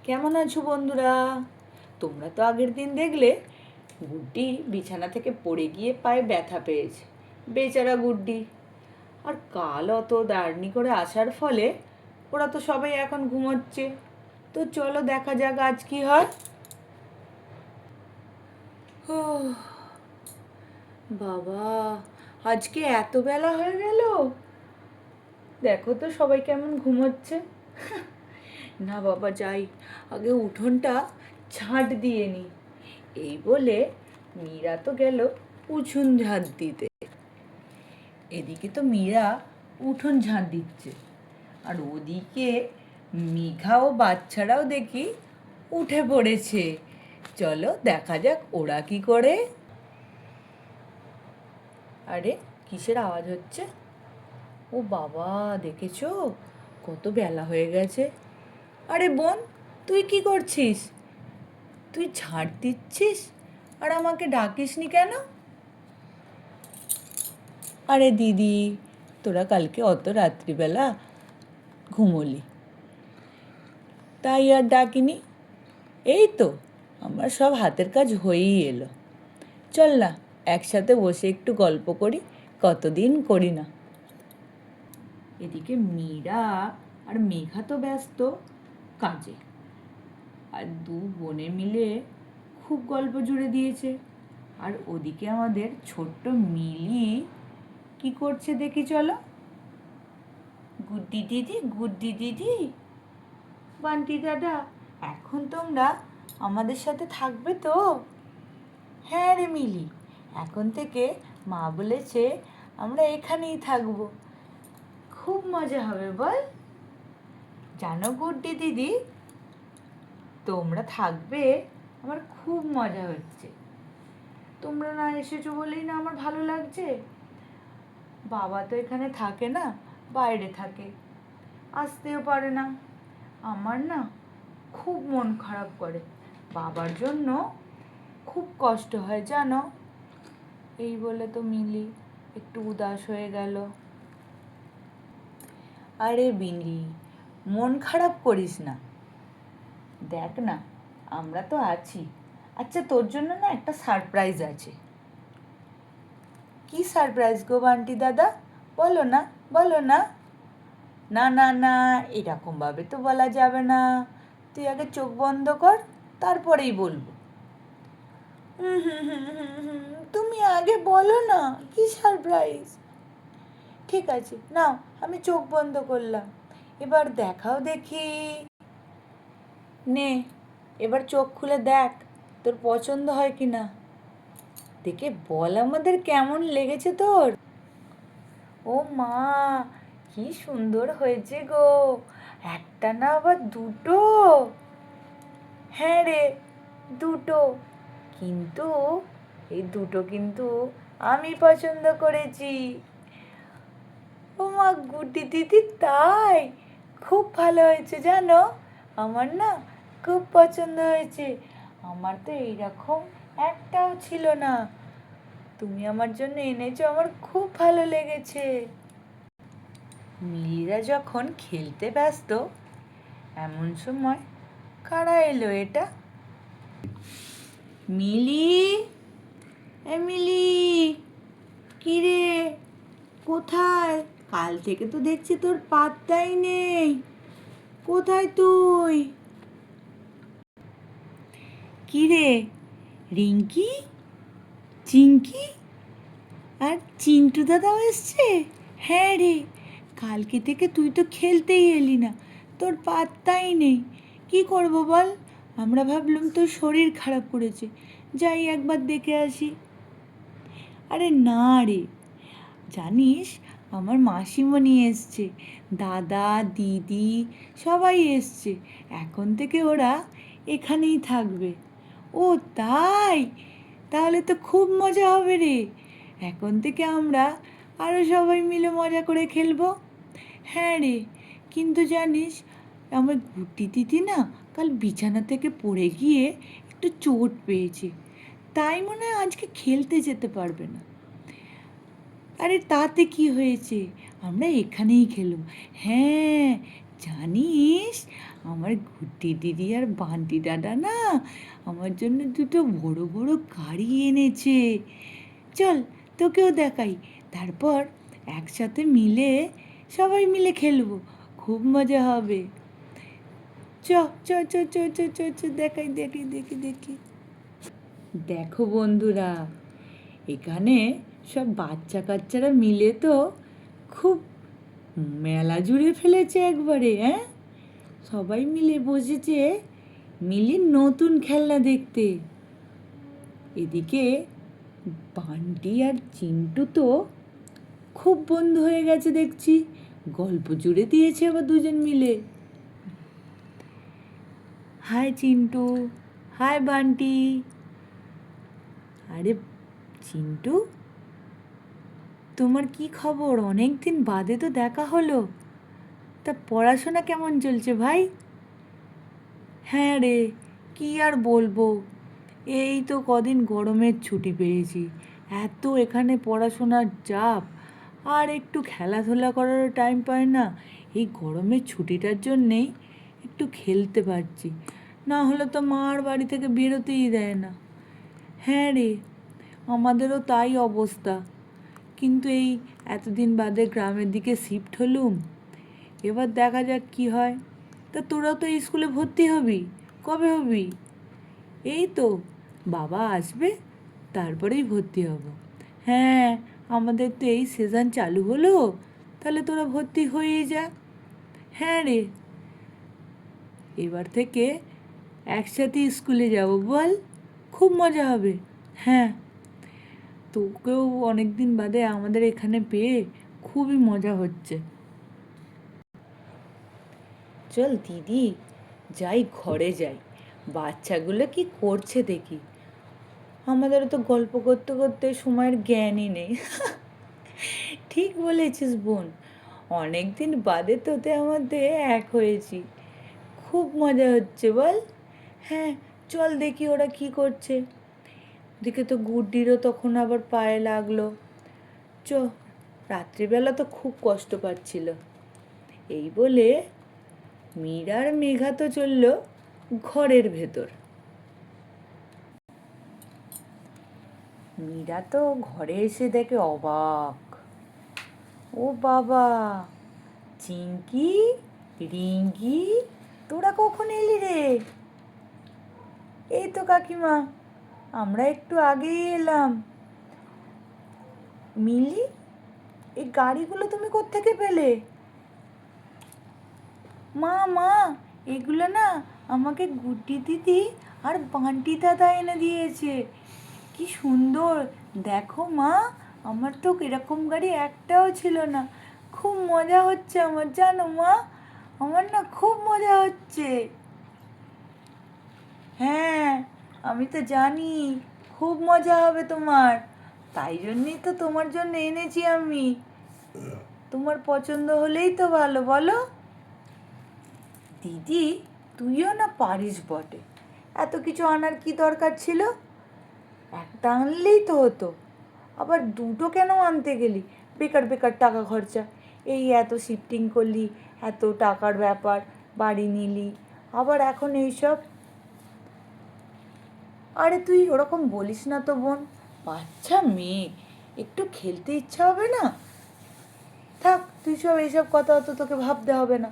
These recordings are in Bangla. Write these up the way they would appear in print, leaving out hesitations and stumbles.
কেমন আছো বন্ধুরা? তোমরা তো আগের দিন দেখলে গুড্ডি বিছানা থেকে পড়ে গিয়ে পায়ে ব্যথা পেয়েছে। বেচারা গুড্ডি। আর কাল অত দাঁড়নি করে আসার ফলে ওরা তো সবাই এখন ঘুমোচ্ছে। তো চলো দেখা যাক আজ কি হয়। ওহ, বাবা, আজকে এত বেলা হয়ে গেল। দেখো তো সবাই কেমন ঘুমোচ্ছে। না বাবা, যাই আগে উঠোনটা ঝাঁট দিয়ে নি। এই বলে মীরা তো গেল উঠোন ঝাঁট দিতে। এদিকে তো মীরা উঠোন ঝাঁট দিচ্ছে, আর ওদিকে মেঘা ও বাচ্চারাও দেখি উঠে পড়েছে। চলো দেখা যাক ওরা কি করে। আরে, কিসের আওয়াজ হচ্ছে? ও বাবা, দেখেছো কত বেলা হয়ে গেছে। আরে বোন, তুই কি করছিস? তুই ঝাঁট দিচ্ছিস আর আমাকে ডাকিসনি কেন? আরে দিদি, তোরা কালকে অত রাত্রিবেলা ঘুমোলি, তাই আর ডাকিনি। এই তো আমার সব হাতের কাজ হয়েই এলো। চল না, একসাথে বসে একটু গল্প করি, কতদিন করি না। এদিকে মীরা আর মেঘা তো ব্যস্ত কাজে, আর দু বোনে মিলে খুব গল্প জুড়ে দিয়েছে। আর ওদিকে আমাদের ছোট্ট মিলি কি করছে দেখি চলো। গুড্ডি দিদি, গুড্ডি দিদি, বান্টি দাদা, এখন তোমরা আমাদের সাথে থাকবে তো? হ্যাঁ রে মিলি, এখন থেকে মা বলেছে আমরা এখানেই থাকবো। খুব মজা হবে বল। জানো গুড্ডি দিদি, তোমরা থাকবে, আমার খুব মজা হচ্ছে। তোমরা না এসেছো বলেই না আমার ভালো লাগছে। বাবা তো এখানে থাকে না, বাইরে থাকে, আসতেও পারে না। আমার না খুব মন খারাপ করে, বাবার জন্য খুব কষ্ট হয় জানো। এই বলে তো মিলি একটু উদাস হয়ে গেল। আরে বিলি, মন খারাপ করিস না, দেখ না আমরা তো আছি। আচ্ছা, তোর জন্য না একটা সারপ্রাইজ আছে। কি সারপ্রাইজ গো বান্টি দাদা? বলো না, বলো না। না না না, এরকমভাবে তো বলা যাবে না। তুই আগে চোখ বন্ধ কর, তারপরেই বলবো। তুমি আগে বলো না কি সারপ্রাইজ। ঠিক আছে নাও, আমি চোখ বন্ধ করলাম, এবার দেখাও দেখি। নে, এবার চোখ খুলে দেখ তোর পছন্দ হয় কি না। দেখে বল আমাদের কেমন লেগেছে তোর। ও মা, কি সুন্দর হয়েছে গো, একটা না আবার দুটো। হ্যাঁ রে, দুটো, কিন্তু এই দুটো কিন্তু আমি পছন্দ করেছি। ও মা গুড্ডি দিদি, তাই? খুব ভালো হয়েছে জানো, আমার না খুব পছন্দ হয়েছে। আমার তো এইরকম একটাও ছিল না, তুমি আমার জন্য এনেছো, আমার খুব ভালো লেগেছে। মিলিরা যখন খেলতে ব্যস্ত, এমন সময় কারা এলো এটা? মিলি, মিলি, কি রে, কোথায়? কাল থেকে তো দেখছি তোর পাত্তাই নেই, কোথায় তুই? কি রে, রিঙ্কি, চিঙ্কি আর চিন্টু দাদাও এসছে? হ্যাঁ রে, কালকে থেকে তুই তো খেলতেই এলি না, তোর পাত্তাই নেই। কি করব বল, আমরা ভাবলাম তোর শরীর খারাপ করেছে, যাই একবার দেখে আসি। আরে না রে, জানিস আমার মাসিমণি এসছে, দাদা দিদি সবাই এসছে, এখন থেকে ওরা এখানেই থাকবে। ও তাই, তাহলে তো খুব মজা হবে রে, এখন থেকে আমরা আরও সবাই মিলে মজা করে খেলবো। হ্যাঁ রে, কিন্তু জানিস আমার গুড্ডি দিদি না কাল বিছানা থেকে পড়ে গিয়ে একটু চোট পেয়েছে, তাই মনে হয় আজকে খেলতে যেতে পারবে না। আরে তাতে কি হয়েছে, আমরা এখানেই খেলব। হ্যাঁ, জানিস, আমার গুড্ডি দিদি আর বান্টি দাদা না আমার জন্য দুটো বড় বড় গাড়ি এনেছে। চল তোকেও দেখাই, তারপর একসাথে মিলে সবাই মিলে খেলবো, খুব মজা হবে। চ চ চ চ চ চ চ দেখাই, দেখি দেখি দেখি। দেখো বন্ধুরা, এখানে সব বাচ্চা কাচ্চারা মিলে তো খুব মেলা জুড়ে ফেলেছে একবারে। হ্যাঁ, সবাই মিলে বসেছে মিলির নতুন খেলনা দেখতে। এদিকে বান্টি আর চিন্টু তো খুব বন্ধু হয়ে গেছে দেখছি, গল্প জুড়ে দিয়েছে আবার দুজন মিলে। Hi Chintu, hi Bunty. আরে চিন্টু, তোমার কি খবর? অনেক দিন বাদে তো দেখা হলো। তা পড়াশোনা কেমন চলছে ভাই? হ্যাঁ রে, কি আর বলবো, এই তো কদিন গরমের ছুটি পেয়েছি, এত এখানে পড়াশোনার চাপ, আর একটু খেলাধুলা করারও টাইম পাই না। এই গরমের ছুটিটার জন্যেই একটু খেলতে পারছি, না হলে তো মার বাড়ি থেকে বেরোতেই দেয় না। হ্যাঁ রে, আমাদেরও তাই অবস্থা, কিন্তু এই এতদিন বাদে গ্রামের দিকে শিফট হলুম, এবার দেখা যাক কি হয়। তা তোরাও তো এই স্কুলে ভর্তি হবি, কবে হবি? এই তো বাবা আসবে তারপরেই ভর্তি হব। হ্যাঁ, আমাদের তো এই সিজন চালু হলো, তাহলে তোরা ভর্তি হয়েই যা। হ্যাঁ রে, এবার থেকে একসাথে স্কুলে যাব, বল, খুব মজা হবে। হ্যাঁ, তোকেও অনেক দিন বাদে আমাদের এখানে পেয়ে খুবই মজা হচ্ছে। চল দিদি, যাই ঘরে যাই, বাচ্চাগুলো কি করছে দেখি। আমাদেরও তো গল্প করতে করতে সময়ের জ্ঞানই নেই। ঠিক বলেছিস বোন, অনেক দিন বাদে তোতে আমাদের এক হয়েছি, খুব মজা হচ্ছে বল। হ্যাঁ, চল দেখি ওরা কি করছে। দিকে তো গুড্ডিরও তখন আবার পায়ে লাগলো। চ, রাত্রিবেলা তো খুব কষ্ট পাচ্ছিল। এই বলে মীরা আর মেঘা তো চলল ঘরের ভেতর। মীরা তো ঘরে এসে দেখে অবাক, ও বাবা, চিঙ্কি, রিঙ্কি, তোরা কখন এলি রে? এই তো কাকিমা, আমরা একটু আগেই এলাম। মিলি, এই গাড়িগুলো তুমি কোত্থেকে পেলে? মা মা, এগুলো না আমাকে গুড্ডি দিদি আর বান্টি দাদা এনে দিয়েছে। কি সুন্দর, দেখো মা, আমার তো এরকম গাড়ি একটাও ছিল না। খুব মজা হচ্ছে আমার, জানো মা, আমার না খুব মজা হচ্ছে। হ্যাঁ, আমি তো জানি খুব মজা হবে তোমার, তাই জন্যই তো তোমার জন্য এনেছি আমি। তোমার পছন্দ হলেই তো ভালো, বলো। দিদি, তুইও না পারিস বটে, এত কিছু আনার কি দরকার ছিল? একটা আনলেই তো হতো, আবার দুটো কেন আনতে গেলি? বেকার বেকার টাকা খরচা, এই এত শিফটিং করলি, এত টাকার ব্যাপার, বাড়ি নিলি, আবার এখন এইসব। আরে তুই ওরকম বলিস না তো বোন, বাচ্চা মেয়ে, একটু খেলতে ইচ্ছা হবে না? থাক, তুই সব এইসব কথা অত তোকে ভাবতে হবে না।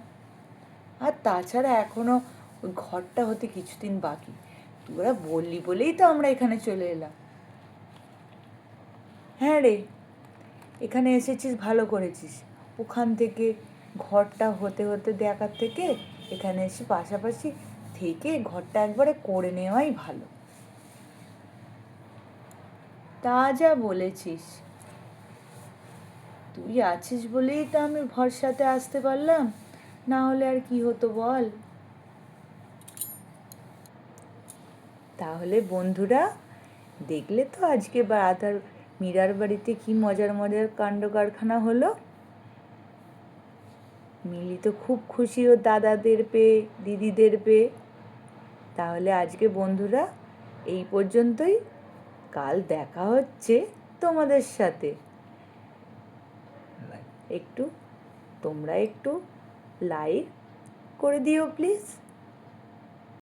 আর তাছাড়া এখনও ওই ঘরটা হতে কিছুদিন বাকি, তোরা বললি বলেই তো আমরা এখানে চলে এলাম। হ্যাঁ রে, এখানে এসেছিস ভালো করেছিস, ওখান থেকে ঘরটা হতে হতে দেখার থেকে এখানে এসে পাশাপাশি থেকে ঘরটা একবারে করে নেওয়াই ভালো। তা যা বলেছিস, তুই আছিস বলেই তো আমি ভরসাতে আসতে পারলাম, না হলে আর কি হতো বল। তাহলে বন্ধুরা, দেখলে তো আজকে আধার মীরার বাড়িতে কি মজার মজার কাণ্ড কারখানা হলো। মিলি তো খুব খুশি ও দাদাদের পেয়ে, দিদিদের পেয়ে। তাহলে আজকে বন্ধুরা এই পর্যন্তই, কাল দেখা হচ্ছে তোমাদের সাথে। একটু তোমরা একটু লাইক করে দিও প্লিজ।